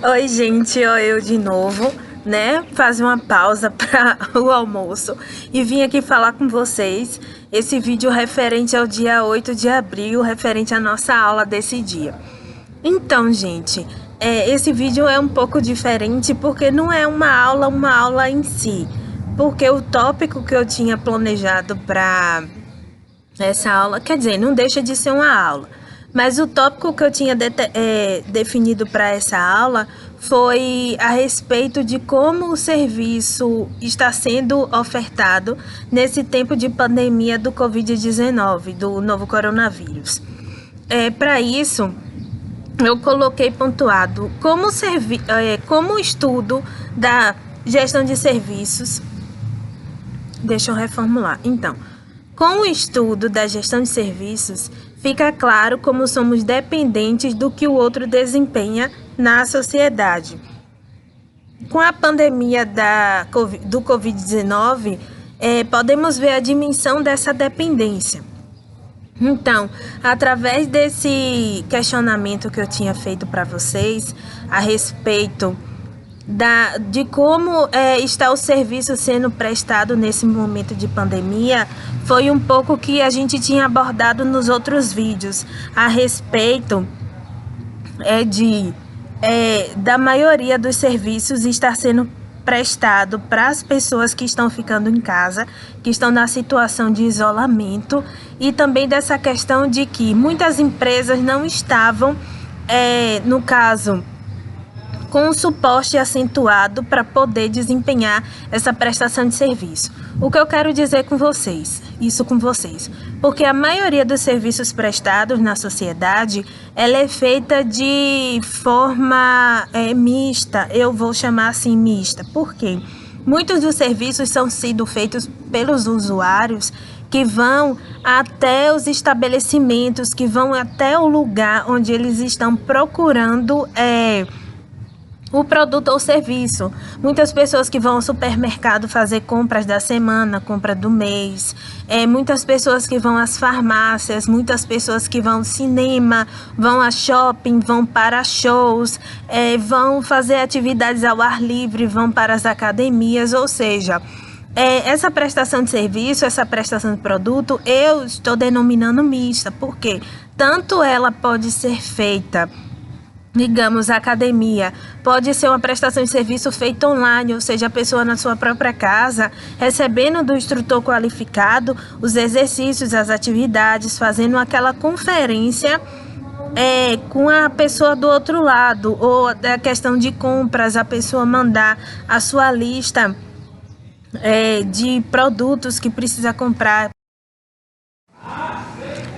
Oi, gente, eu de novo, né? Fazer uma pausa para o almoço e vim aqui falar com vocês esse vídeo referente ao dia 8 de abril, referente à nossa aula desse dia. Então, gente, esse vídeo é um pouco diferente porque não é uma aula em si, porque o tópico que eu tinha planejado para essa aula, quer dizer, não deixa de ser uma aula, mas o tópico que eu tinha definido para essa aula foi a respeito de como o serviço está sendo ofertado nesse tempo de pandemia do Covid-19, do novo coronavírus. Para isso, eu coloquei pontuado como o estudo da gestão de serviços. Deixa eu reformular. Então, com o estudo da gestão de serviços, fica claro como somos dependentes do que o outro desempenha na sociedade. Com a pandemia do Covid-19, podemos ver a dimensão dessa dependência. Então, através desse questionamento que eu tinha feito para vocês a respeito de como está o serviço sendo prestado nesse momento de pandemia, foi um pouco que a gente tinha abordado nos outros vídeos a respeito da maioria dos serviços estar sendo prestado para as pessoas que estão ficando em casa, que estão na situação de isolamento, e também dessa questão de que muitas empresas não estavam, no caso, com um suporte acentuado para poder desempenhar essa prestação de serviço. O que eu quero dizer com vocês, porque a maioria dos serviços prestados na sociedade, ela é feita de forma mista, eu vou chamar assim mista, por quê? Muitos dos serviços são sido feitos pelos usuários que vão até os estabelecimentos, que vão até o lugar onde eles estão procurando o produto ou serviço. Muitas pessoas que vão ao supermercado fazer compras da semana, compra do mês, muitas pessoas que vão às farmácias, muitas pessoas que vão ao cinema, vão a shopping, vão para shows, vão fazer atividades ao ar livre, vão para as academias, ou seja, essa prestação de serviço, essa prestação de produto, eu estou denominando mista, porque tanto ela pode ser feita, digamos, a academia pode ser uma prestação de serviço feita online, ou seja, a pessoa na sua própria casa, recebendo do instrutor qualificado os exercícios, as atividades, fazendo aquela conferência com a pessoa do outro lado, ou a questão de compras, a pessoa mandar a sua lista de produtos que precisa comprar.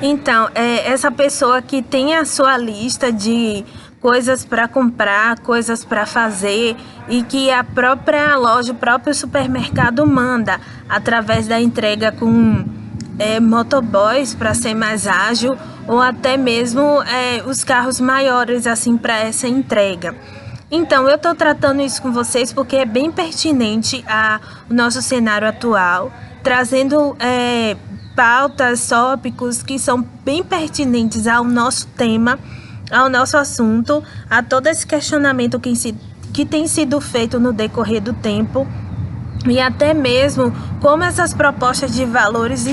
Então, essa pessoa que tem a sua lista de coisas para comprar, coisas para fazer, e que a própria loja, o próprio supermercado manda através da entrega com motoboys para ser mais ágil, ou até mesmo os carros maiores assim para essa entrega. Então, eu estou tratando isso com vocês porque é bem pertinente ao nosso cenário atual, trazendo pautas, tópicos que são bem pertinentes ao nosso tema, ao nosso assunto, a todo esse questionamento que tem sido feito no decorrer do tempo, e até mesmo como essas propostas de valores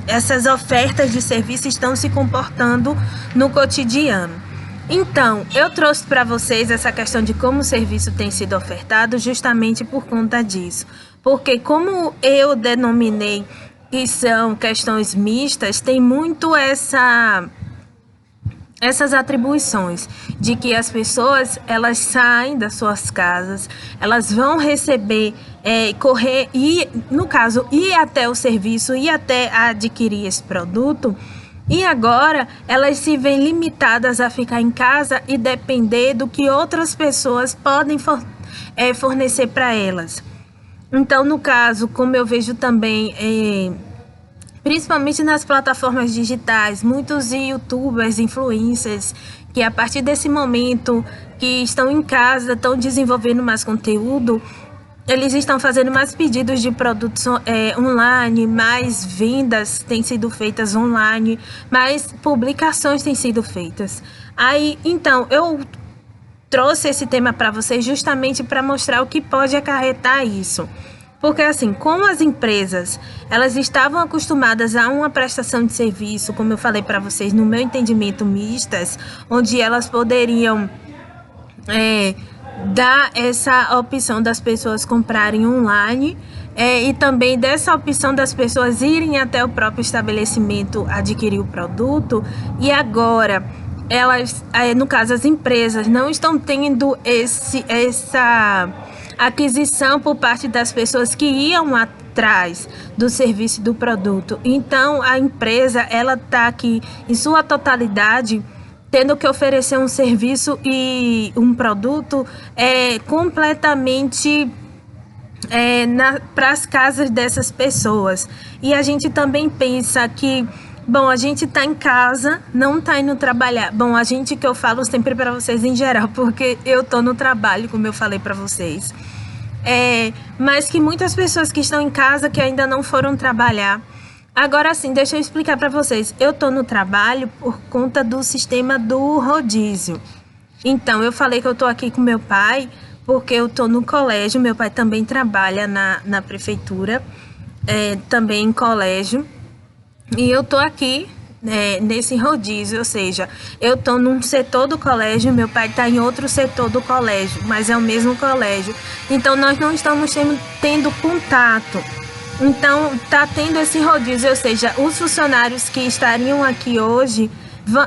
essas ofertas de serviço estão se comportando no cotidiano. Então, eu trouxe para vocês essa questão de como o serviço tem sido ofertado justamente por conta disso, porque como eu denominei que são questões mistas, tem muito essas atribuições de que as pessoas, elas saem das suas casas, elas vão receber, correr, e no caso, ir até o serviço, ir até adquirir esse produto, e agora elas se veem limitadas a ficar em casa e depender do que outras pessoas podem fornecer para elas. Então, no caso, como eu vejo também, principalmente nas plataformas digitais, muitos youtubers, influencers, que a partir desse momento que estão em casa, estão desenvolvendo mais conteúdo, eles estão fazendo mais pedidos de produtos online, mais vendas têm sido feitas online, mais publicações têm sido feitas. Aí, então, eu trouxe esse tema para vocês justamente para mostrar o que pode acarretar isso. Porque assim, como as empresas, elas estavam acostumadas a uma prestação de serviço, como eu falei para vocês, no meu entendimento, mistas, onde elas poderiam dar essa opção das pessoas comprarem online, e também dessa opção das pessoas irem até o próprio estabelecimento adquirir o produto. E agora, elas, no caso as empresas, não estão tendo essa aquisição por parte das pessoas que iam atrás do serviço do produto. Então, a empresa, ela está aqui em sua totalidade tendo que oferecer um serviço e um produto completamente para as casas dessas pessoas. E a gente também pensa que, bom, a gente está em casa, não está indo trabalhar. Bom, a gente, que eu falo sempre para vocês em geral, porque eu estou no trabalho, como eu falei para vocês. Mas que muitas pessoas que estão em casa que ainda não foram trabalhar. Agora sim, deixa eu explicar para vocês. Eu estou no trabalho por conta do sistema do rodízio. Então, eu falei que eu estou aqui com meu pai porque eu estou no colégio. Meu pai também trabalha na prefeitura, também em colégio. E eu estou aqui nesse rodízio, ou seja, eu estou num setor do colégio, meu pai está em outro setor do colégio, mas é o mesmo colégio. Então, nós não estamos tendo contato. Então, está tendo esse rodízio, ou seja, os funcionários que estariam aqui hoje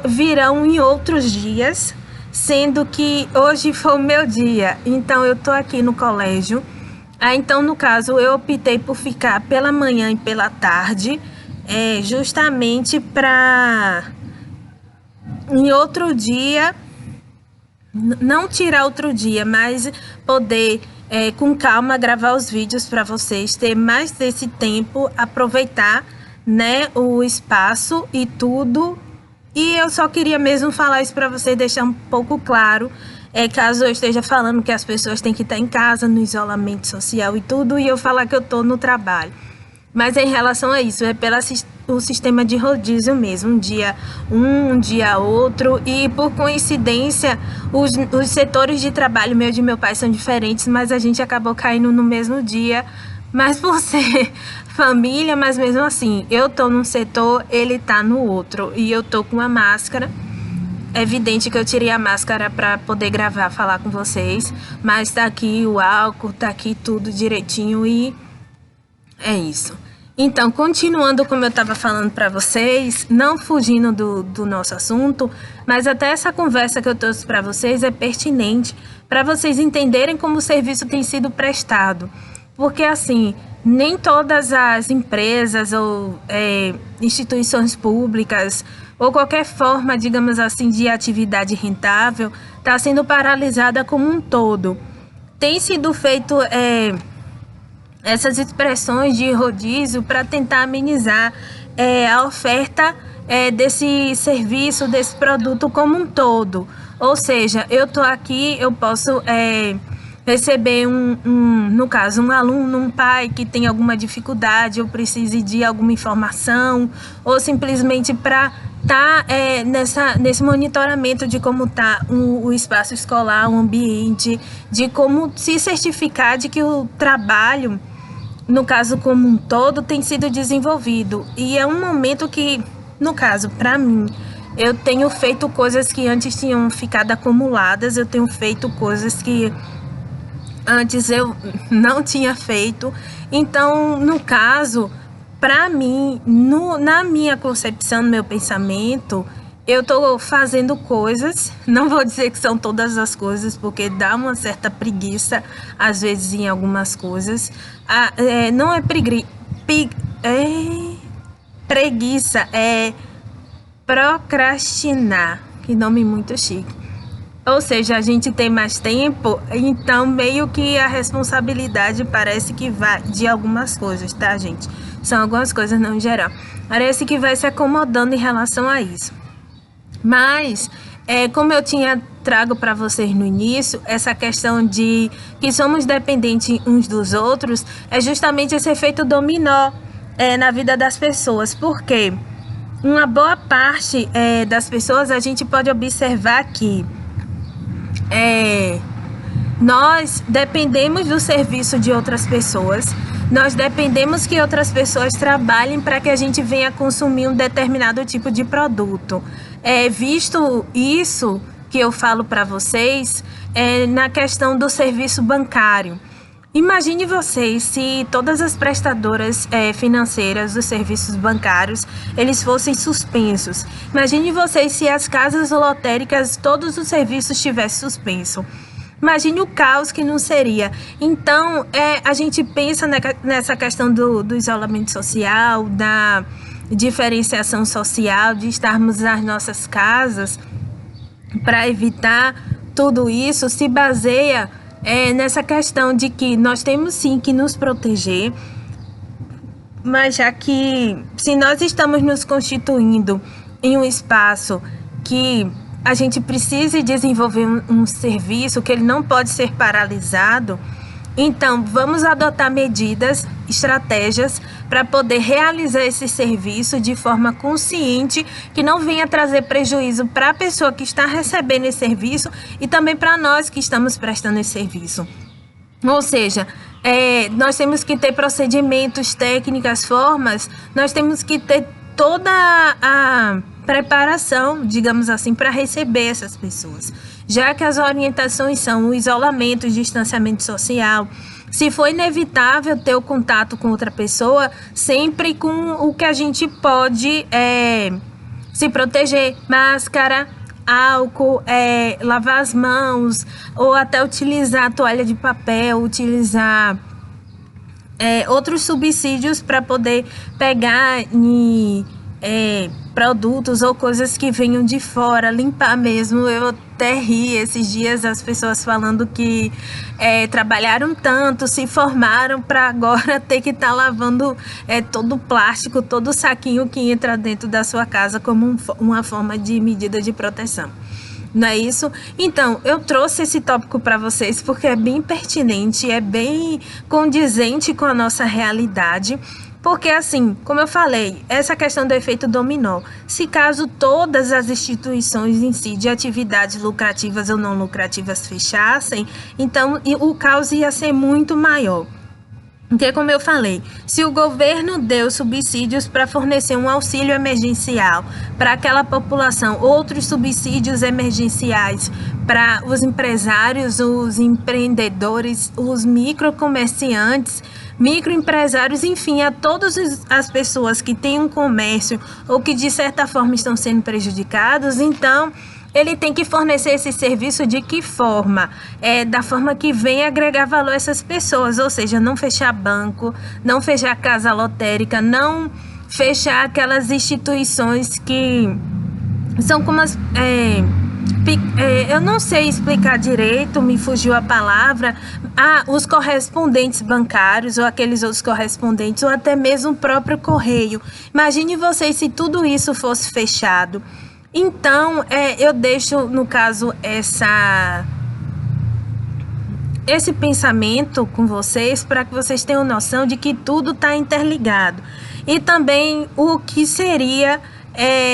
virão em outros dias, sendo que hoje foi o meu dia. Então, eu estou aqui no colégio. Então, no caso, eu optei por ficar pela manhã e pela tarde, justamente para em outro dia, não tirar outro dia, mas poder com calma gravar os vídeos para vocês, ter mais desse tempo, aproveitar, né, o espaço e tudo. E eu só queria mesmo falar isso para vocês, deixar um pouco claro, caso eu esteja falando que as pessoas têm que estar em casa, no isolamento social e tudo, e eu falar que eu estou no trabalho. Mas em relação a isso, pelo sistema de rodízio mesmo, um dia outro, e por coincidência, os setores de trabalho meu e de meu pai são diferentes, mas a gente acabou caindo no mesmo dia, mas por ser família, mas mesmo assim, eu tô num setor, ele tá no outro, e eu tô com a máscara. É evidente que eu tirei a máscara para poder gravar, falar com vocês, mas tá aqui o álcool, tá aqui tudo direitinho e é isso. Então, continuando como eu estava falando para vocês, não fugindo do nosso assunto, mas até essa conversa que eu trouxe para vocês é pertinente para vocês entenderem como o serviço tem sido prestado. Porque, assim, nem todas as empresas ou instituições públicas ou qualquer forma, digamos assim, de atividade rentável está sendo paralisada como um todo. Tem sido feito essas expressões de rodízio para tentar amenizar a oferta desse serviço, desse produto como um todo. Ou seja, eu estou aqui, eu posso receber no caso, um aluno, um pai que tem alguma dificuldade ou precise de alguma informação, ou simplesmente para estar nesse monitoramento de como está o espaço escolar, o ambiente, de como se certificar de que o trabalho, no caso como um todo, tem sido desenvolvido. E é um momento que, no caso, para mim, eu tenho feito coisas que antes tinham ficado acumuladas, eu tenho feito coisas que antes eu não tinha feito. Então, no caso, para mim, na minha concepção, no meu pensamento, eu estou fazendo coisas, não vou dizer que são todas as coisas, porque dá uma certa preguiça, às vezes, em algumas coisas. Não é preguiça, é procrastinar, que nome muito chique. Ou seja, a gente tem mais tempo, então meio que a responsabilidade parece que vai de algumas coisas, tá, gente? São algumas coisas, não em geral. Parece que vai se acomodando em relação a isso. Mas, como eu trago para vocês no início, essa questão de que somos dependentes uns dos outros, é justamente esse efeito dominó na vida das pessoas. Por quê? Uma boa parte das pessoas, a gente pode observar que é, nós dependemos do serviço de outras pessoas, nós dependemos que outras pessoas trabalhem para que a gente venha consumir um determinado tipo de produto. Visto isso que eu falo para vocês, na questão do serviço bancário. Imagine vocês se todas as prestadoras financeiras dos serviços bancários, eles fossem suspensos. Imagine vocês se as casas lotéricas, todos os serviços estivessem suspensos. Imagine o caos que não seria. Então, a gente pensa nessa questão do isolamento social, da diferenciação social, de estarmos nas nossas casas, para evitar tudo isso, se baseia nessa questão de que nós temos sim que nos proteger, mas já que se nós estamos nos constituindo em um espaço que a gente precisa desenvolver um serviço, que ele não pode ser paralisado, então vamos adotar medidas, estratégias para poder realizar esse serviço de forma consciente, que não venha trazer prejuízo para a pessoa que está recebendo esse serviço e também para nós que estamos prestando esse serviço. Ou seja, nós temos que ter procedimentos, técnicas, formas, nós temos que ter toda a preparação, digamos assim, para receber essas pessoas, já que as orientações são o isolamento, o distanciamento social. Se for inevitável ter o contato com outra pessoa, sempre com o que a gente pode se proteger, máscara, álcool, lavar as mãos, ou até utilizar toalha de papel, utilizar outros subsídios para poder pegar produtos ou coisas que venham de fora, limpar mesmo. Eu até ri esses dias as pessoas falando que trabalharam tanto, se formaram para agora ter que estar lavando todo o plástico, todo o saquinho que entra dentro da sua casa como uma forma de medida de proteção. Não é isso? Então, eu trouxe esse tópico para vocês porque é bem pertinente, é bem condizente com a nossa realidade. Porque assim, como eu falei, essa questão do efeito dominó, se caso todas as instituições em si de atividades lucrativas ou não lucrativas fechassem, então o caos ia ser muito maior. Porque, como eu falei, se o governo deu subsídios para fornecer um auxílio emergencial para aquela população, outros subsídios emergenciais para os empresários, os empreendedores, os microcomerciantes, microempresários, enfim, a todas as pessoas que têm um comércio ou que de certa forma estão sendo prejudicados, então ele tem que fornecer esse serviço de que forma? Da forma que vem agregar valor a essas pessoas, ou seja, não fechar banco, não fechar casa lotérica, não fechar aquelas instituições que são como eu não sei explicar direito, me fugiu a palavra, os correspondentes bancários ou aqueles outros correspondentes ou até mesmo o próprio correio. Imagine vocês se tudo isso fosse fechado. Então, eu deixo, no caso, esse pensamento com vocês para que vocês tenham noção de que tudo está interligado. E também o que seria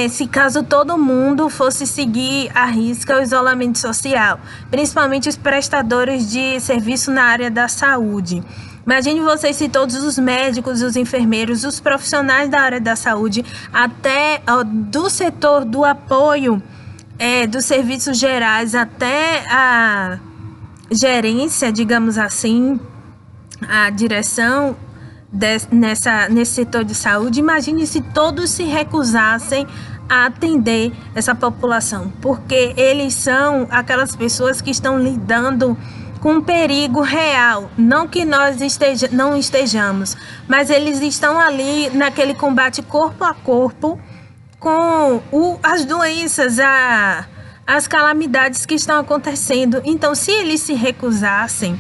se caso todo mundo fosse seguir à risca o isolamento social, principalmente os prestadores de serviço na área da saúde. Imagine vocês se todos os médicos, os enfermeiros, os profissionais da área da saúde, até do setor do apoio dos serviços gerais, até a gerência, digamos assim, a direção nesse setor de saúde, imagine se todos se recusassem a atender essa população, porque eles são aquelas pessoas que estão lidando com um perigo real, não que nós não estejamos, mas eles estão ali naquele combate corpo a corpo com as doenças, as calamidades que estão acontecendo. Então, se eles se recusassem,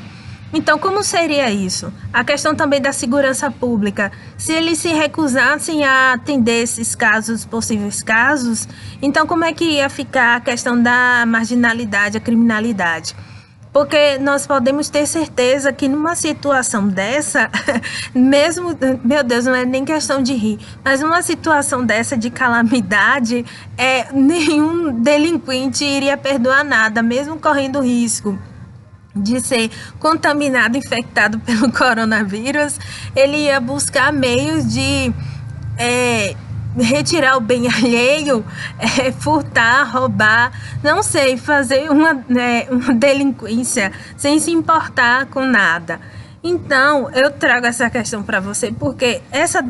então como seria isso? A questão também da segurança pública, se eles se recusassem a atender esses casos, possíveis casos, então como é que ia ficar a questão da marginalidade, a criminalidade? Porque nós podemos ter certeza que numa situação dessa, mesmo, meu Deus, não é nem questão de rir, mas numa situação dessa de calamidade, nenhum delinquente iria perdoar nada, mesmo correndo risco de ser contaminado, infectado pelo coronavírus, ele ia buscar meios de retirar o bem alheio, furtar, roubar, não sei, fazer uma delinquência sem se importar com nada. Então, eu trago essa questão para você porque essa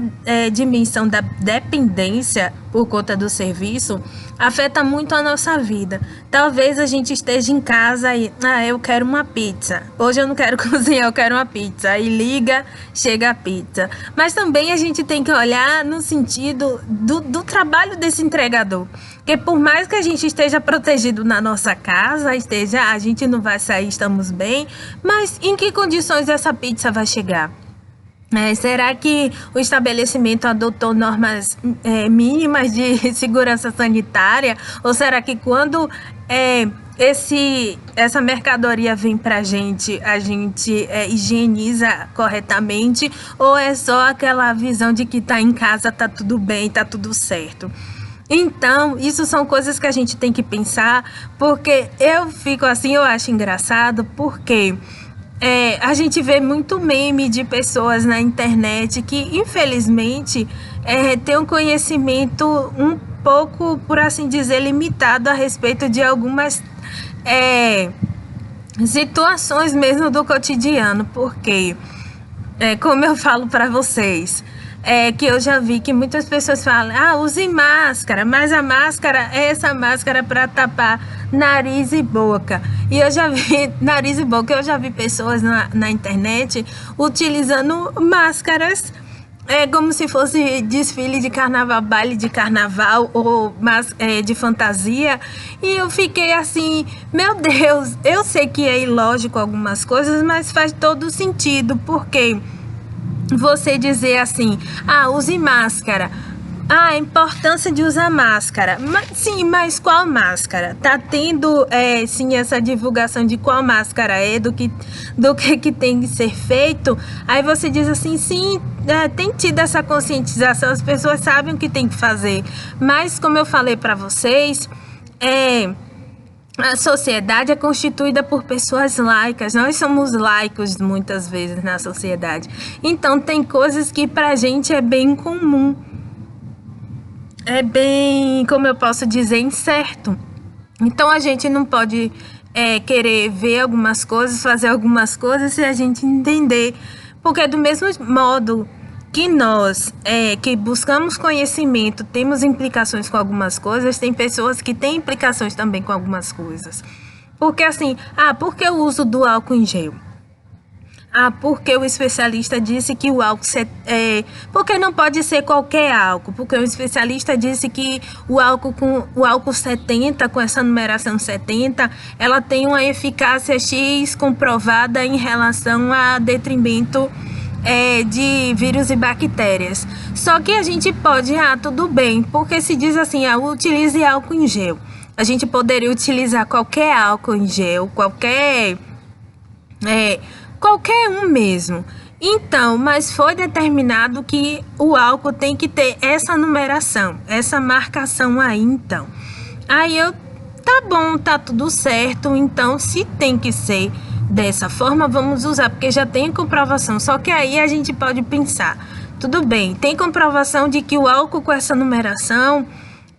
dimensão da dependência por conta do serviço afeta muito a nossa vida. Talvez a gente esteja em casa e, eu quero uma pizza. Hoje eu não quero cozinhar, eu quero uma pizza. Aí liga, chega a pizza. Mas também a gente tem que olhar no sentido do trabalho desse entregador. Porque por mais que a gente esteja protegido na nossa casa, a gente não vai sair, estamos bem, mas em que condições essa pizza vai chegar? Será que o estabelecimento adotou normas mínimas de segurança sanitária? Ou será que quando essa mercadoria vem para a gente higieniza corretamente? Ou é só aquela visão de que está em casa, está tudo bem, está tudo certo? Então, isso são coisas que a gente tem que pensar, porque eu fico assim, eu acho engraçado, porque a gente vê muito meme de pessoas na internet que, infelizmente, tem um conhecimento um pouco, por assim dizer, limitado a respeito de algumas situações mesmo do cotidiano, porque, como eu falo para vocês, que eu já vi que muitas pessoas falam, use máscara, mas a máscara é essa máscara para tapar nariz e boca. E eu já vi, nariz e boca, eu já vi pessoas na internet utilizando máscaras como se fosse desfile de carnaval, baile de carnaval ou de fantasia. E eu fiquei assim, meu Deus, eu sei que é ilógico algumas coisas, mas faz todo sentido, porque você dizer assim, use máscara, a importância de usar máscara, mas qual máscara? Tá tendo sim essa divulgação de qual máscara do que tem que ser feito. Aí você diz assim, sim, tem tido essa conscientização, as pessoas sabem o que tem que fazer, mas como eu falei para vocês, a sociedade é constituída por pessoas laicas, nós somos laicos muitas vezes na sociedade, então tem coisas que pra gente é bem comum, é bem, como eu posso dizer, incerto. Então a gente não pode querer ver algumas coisas, fazer algumas coisas se a gente entender, porque do mesmo modo que nós que buscamos conhecimento, temos implicações com algumas coisas, tem pessoas que têm implicações também com algumas coisas. Porque assim, por que o uso do álcool em gel? Porque o especialista disse que o álcool... porque não pode ser qualquer álcool, porque o especialista disse que o álcool 70, com essa numeração 70, ela tem uma eficácia X comprovada em relação a detrimento de vírus e bactérias. Só que a gente pode, tudo bem, porque se diz assim, utilize álcool em gel. A gente poderia utilizar qualquer álcool em gel, qualquer um mesmo. Então, mas foi determinado que o álcool tem que ter essa numeração, essa marcação aí, então. Aí tá bom, tá tudo certo, então se tem que ser dessa forma, vamos usar, porque já tem comprovação. Só que aí a gente pode pensar, tudo bem, tem comprovação de que o álcool com essa numeração,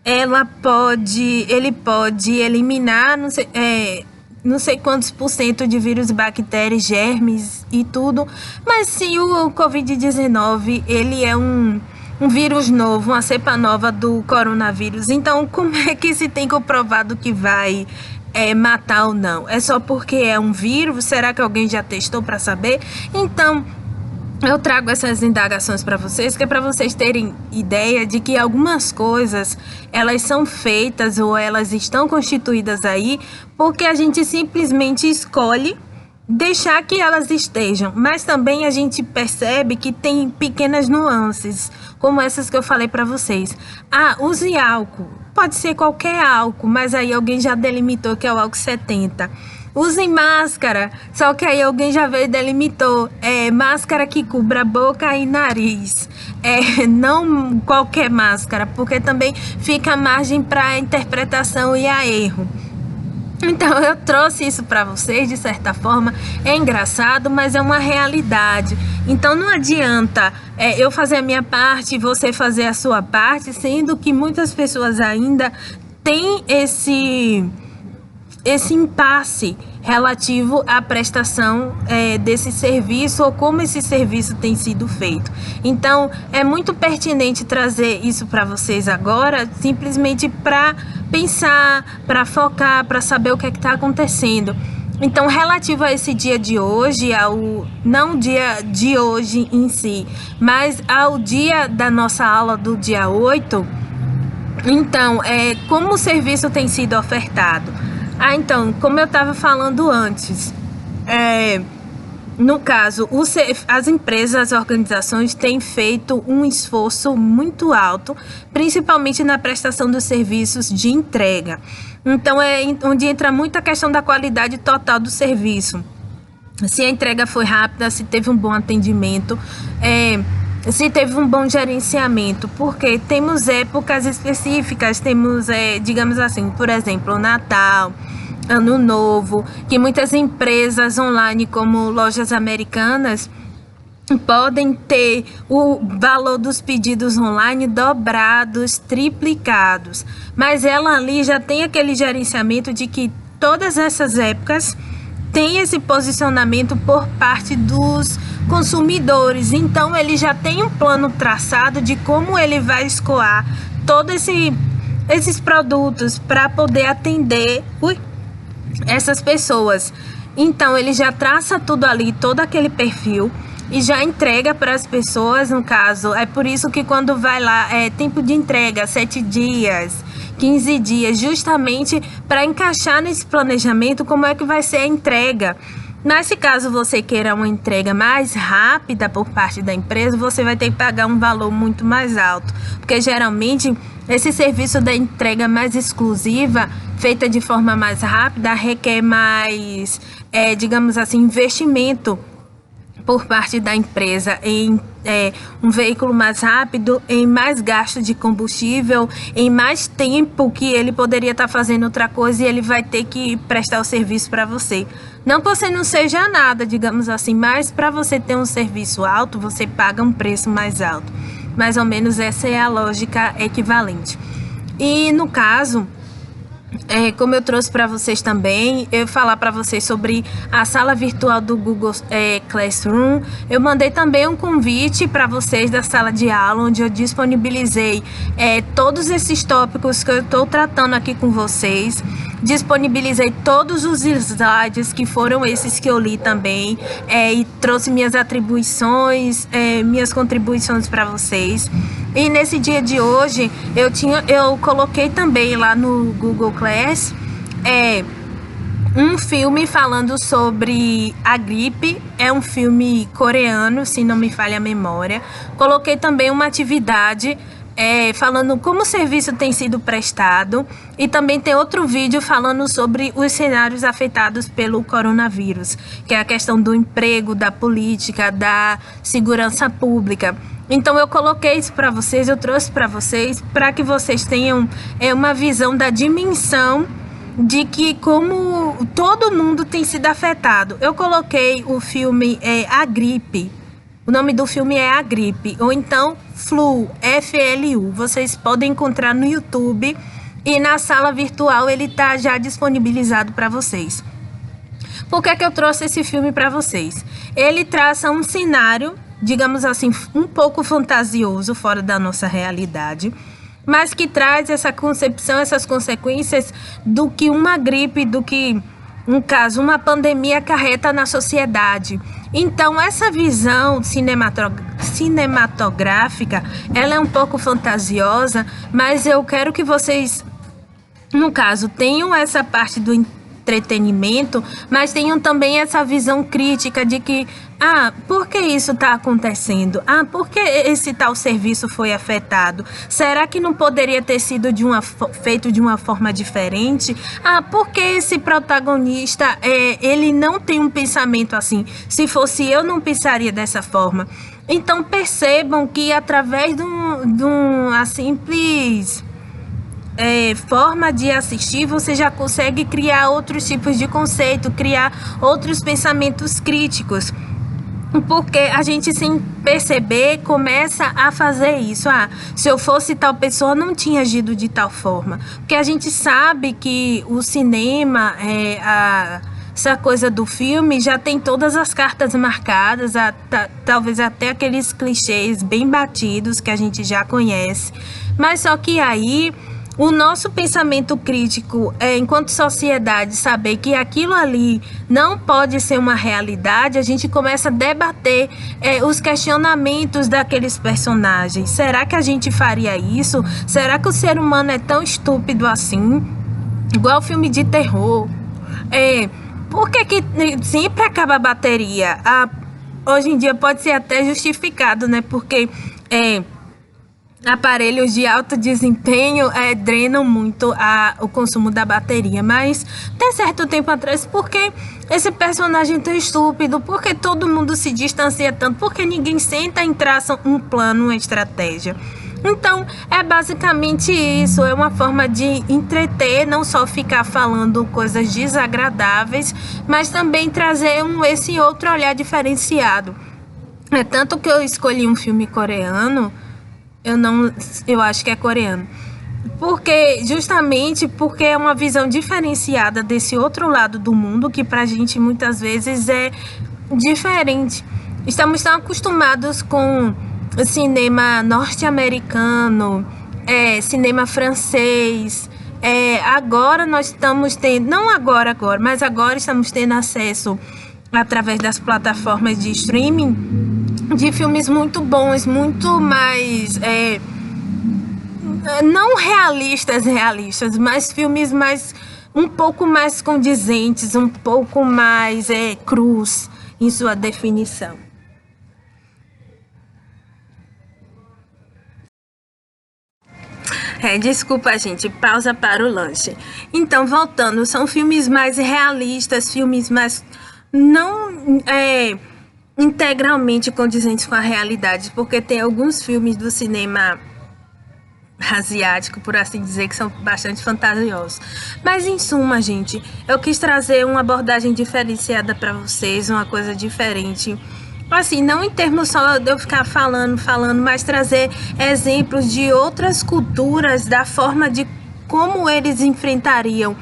ele pode eliminar, não sei quantos % de vírus, bactérias, germes e tudo, mas se o Covid-19, ele é um vírus novo, uma cepa nova do coronavírus, então como é que se tem comprovado que vai matar ou não? É só porque é um vírus? Será que alguém já testou para saber? Então, eu trago essas indagações para vocês, que é para vocês terem ideia de que algumas coisas, elas são feitas ou elas estão constituídas aí, porque a gente simplesmente escolhe deixar que elas estejam, mas também a gente percebe que tem pequenas nuances, como essas que eu falei para vocês. Use álcool. Pode ser qualquer álcool, mas aí alguém já delimitou que é o álcool 70. usem máscara. Só que aí alguém já veio e delimitou, máscara que cubra boca e nariz. Não qualquer máscara, porque também fica a margem para interpretação e a erro. Então eu trouxe isso para vocês, de certa forma, é engraçado, mas é uma realidade. Então não adianta eu fazer a minha parte e você fazer a sua parte, sendo que muitas pessoas ainda têm esse impasse relativo à prestação desse serviço ou como esse serviço tem sido feito. Então, é muito pertinente trazer isso para vocês agora, simplesmente para pensar, para focar, para saber o que está acontecendo. Então, relativo a esse dia de hoje, não o dia de hoje em si, mas ao dia da nossa aula do dia 8, então, como o serviço tem sido ofertado? Então, como eu estava falando antes, no caso, as empresas, as organizações têm feito um esforço muito alto, principalmente na prestação dos serviços de entrega. Então, onde entra muito a questão da qualidade total do serviço. Se a entrega foi rápida, se teve um bom atendimento, se teve um bom gerenciamento, porque temos épocas específicas, temos, digamos assim, por exemplo, Natal, Ano Novo, que muitas empresas online, como lojas americanas, podem ter o valor dos pedidos online dobrados, triplicados. Mas ela ali já tem aquele gerenciamento de que todas essas épocas tem esse posicionamento por parte dos consumidores. Então, ele já tem um plano traçado de como ele vai escoar todos esses produtos para poder atender essas pessoas. Então, ele já traça tudo ali, todo aquele perfil, e já entrega para as pessoas. No caso, é por isso que quando vai lá, tempo de entrega, 7 dias, 15 dias, justamente para encaixar nesse planejamento como é que vai ser a entrega. Mas se caso você queira uma entrega mais rápida por parte da empresa, você vai ter que pagar um valor muito mais alto, porque geralmente esse serviço da entrega mais exclusiva, feita de forma mais rápida, requer mais, digamos assim, investimento por parte da empresa em um veículo mais rápido, em mais gasto de combustível, em mais tempo que ele poderia estar fazendo outra coisa e ele vai ter que prestar o serviço para você. Não que você não seja nada, digamos assim, mas para você ter um serviço alto, você paga um preço mais alto. Mais ou menos essa é a lógica equivalente. E no caso, como eu trouxe para vocês também, eu falar para vocês sobre a sala virtual do Google Classroom. Eu mandei também um convite para vocês da sala de aula, onde eu disponibilizei todos esses tópicos que eu estou tratando aqui com vocês. Disponibilizei todos os slides, que foram esses que eu li também, e trouxe minhas atribuições, minhas contribuições para vocês. E nesse dia de hoje, eu coloquei também lá no Google Class um filme falando sobre a gripe. É um filme coreano, se não me falha a memória. Coloquei também uma atividade falando como o serviço tem sido prestado, e também tem outro vídeo falando sobre os cenários afetados pelo coronavírus, que é a questão do emprego, da política, da segurança pública. Então eu coloquei isso para vocês, eu trouxe para vocês, para que vocês tenham uma visão da dimensão de que como todo mundo tem sido afetado. Eu coloquei o filme A Gripe. O nome do filme é A Gripe, ou então Flu, F-L-U. Vocês podem encontrar no YouTube, e na sala virtual ele está já disponibilizado para vocês. Por que eu trouxe esse filme para vocês? Ele traça um cenário, digamos assim, um pouco fantasioso, fora da nossa realidade, mas que traz essa concepção, essas consequências do que uma gripe, do que, no caso, uma pandemia acarreta na sociedade. Então, essa visão cinematográfica, ela é um pouco fantasiosa, mas eu quero que vocês, no caso, tenham essa parte entretenimento, mas tenham também essa visão crítica de que, por que isso está acontecendo? Por que esse tal serviço foi afetado? Será que não poderia ter sido feito de uma forma diferente? Por que esse protagonista, ele não tem um pensamento assim? Se fosse eu, não pensaria dessa forma. Então percebam que através de uma simples forma de assistir, você já consegue criar outros tipos de conceito, criar outros pensamentos críticos. Porque a gente, sem perceber, começa a fazer isso. Se eu fosse tal pessoa, não tinha agido de tal forma. Porque a gente sabe que o cinema, essa coisa do filme, já tem todas as cartas marcadas, talvez até aqueles clichês bem batidos que a gente já conhece. Mas só que aí, o nosso pensamento crítico, enquanto sociedade, saber que aquilo ali não pode ser uma realidade, a gente começa a debater os questionamentos daqueles personagens. Será que a gente faria isso? Será que o ser humano é tão estúpido assim? Igual filme de terror. Por que sempre acaba a bateria? Hoje em dia pode ser até justificado, né? Porque aparelhos de alto desempenho drenam muito o consumo da bateria, mas até certo tempo atrás, por que esse personagem tão estúpido? Por que todo mundo se distancia tanto? Por que ninguém senta e traça um plano, uma estratégia? Então, é basicamente isso, é uma forma de entreter, não só ficar falando coisas desagradáveis, mas também trazer esse outro olhar diferenciado. É tanto que eu escolhi um filme coreano. Eu acho que é coreano. Justamente porque é uma visão diferenciada desse outro lado do mundo, que pra gente muitas vezes é diferente. Estamos tão acostumados com cinema norte-americano, cinema francês. Agora nós estamos tendo, não agora, mas agora estamos tendo acesso através das plataformas de streaming de filmes muito bons, muito mais não realistas, mas filmes um pouco mais condizentes, um pouco mais crus em sua definição. Desculpa, gente, pausa para o lanche. Então, voltando, são filmes mais realistas, filmes mais não integralmente condizentes com a realidade, porque tem alguns filmes do cinema asiático, por assim dizer, que são bastante fantasiosos. Mas, em suma, gente, eu quis trazer uma abordagem diferenciada para vocês, uma coisa diferente. Assim, não em termos só de eu ficar falando, mas trazer exemplos de outras culturas, da forma de como eles enfrentariam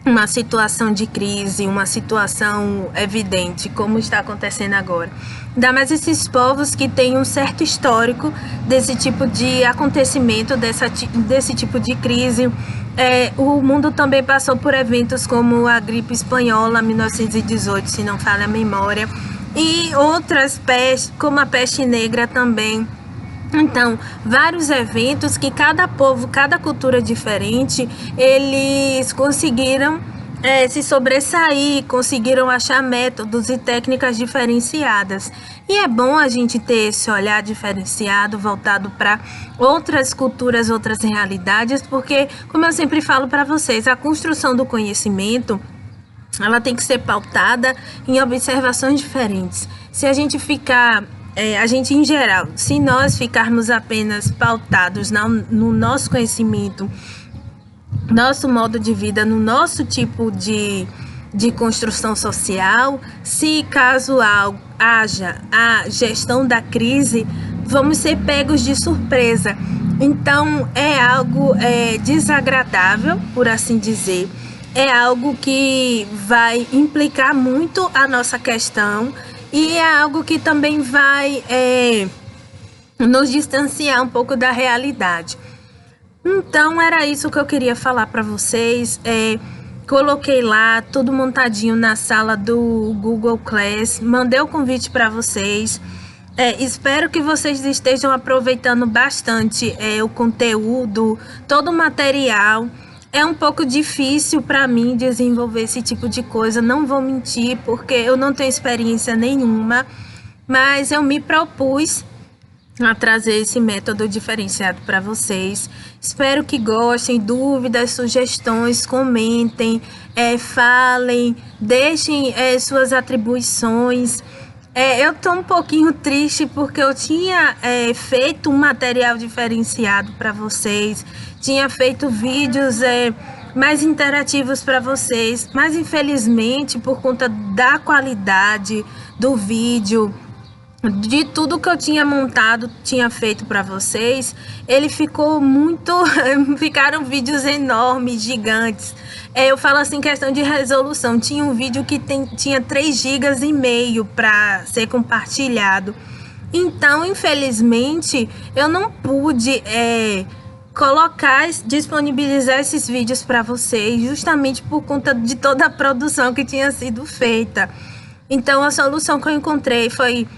uma situação de crise, uma situação evidente, como está acontecendo agora. Ainda mais esses povos que têm um certo histórico desse tipo de acontecimento, desse tipo de crise. O mundo também passou por eventos como a gripe espanhola, 1918, se não falha a memória, e outras pestes, como a peste negra também. Então, vários eventos que cada povo, cada cultura diferente, eles conseguiram se sobressair, conseguiram achar métodos e técnicas diferenciadas. E é bom a gente ter esse olhar diferenciado, voltado para outras culturas, outras realidades, porque, como eu sempre falo para vocês, a construção do conhecimento, ela tem que ser pautada em observações diferentes. Se a gente ficar... em geral, se nós ficarmos apenas pautados no nosso conhecimento, nosso modo de vida, no nosso tipo de construção social, se caso haja a gestão da crise, vamos ser pegos de surpresa. Então, é algo desagradável, por assim dizer, é algo que vai implicar muito a nossa questão, e é algo que também vai nos distanciar um pouco da realidade. Então, era isso que eu queria falar para vocês. Coloquei lá tudo montadinho na sala do Google Class. Mandei o convite para vocês. Espero que vocês estejam aproveitando bastante o conteúdo, todo o material. É um pouco difícil para mim desenvolver esse tipo de coisa, não vou mentir, porque eu não tenho experiência nenhuma, mas eu me propus a trazer esse método diferenciado para vocês. Espero que gostem. Dúvidas, sugestões, comentem, falem, deixem suas atribuições. Eu tô um pouquinho triste porque eu tinha feito um material diferenciado para vocês, tinha feito vídeos mais interativos para vocês, mas infelizmente por conta da qualidade do vídeo, de tudo que eu tinha montado, tinha feito para vocês, ele ficou muito... ficaram vídeos enormes, gigantes. Eu falo assim, questão de resolução, tinha um vídeo que tinha 3,5 GB para ser compartilhado. Então, infelizmente, eu não pude disponibilizar esses vídeos para vocês, justamente por conta de toda a produção que tinha sido feita. Então, a solução que eu encontrei foi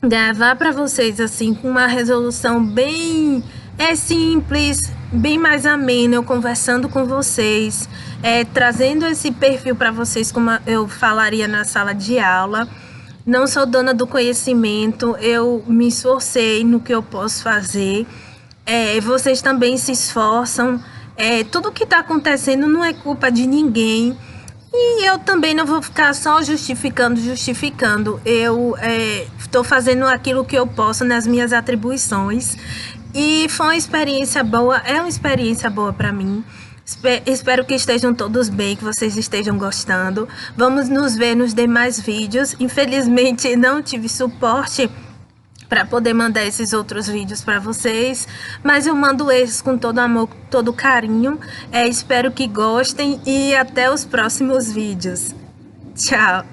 gravar para vocês assim com uma resolução bem simples, bem mais amena, eu conversando com vocês, trazendo esse perfil para vocês como eu falaria na sala de aula. Não sou dona do conhecimento, eu me esforcei no que eu posso fazer. Vocês também se esforçam. Tudo que está acontecendo não é culpa de ninguém. E eu também não vou ficar só justificando. Eu estou fazendo aquilo que eu posso nas minhas atribuições. E foi uma experiência boa, é uma experiência boa para mim. Espero que estejam todos bem, que vocês estejam gostando. Vamos nos ver nos demais vídeos. Infelizmente não tive suporte para poder mandar esses outros vídeos para vocês, mas eu mando esses com todo amor, todo carinho. Espero que gostem e até os próximos vídeos. Tchau!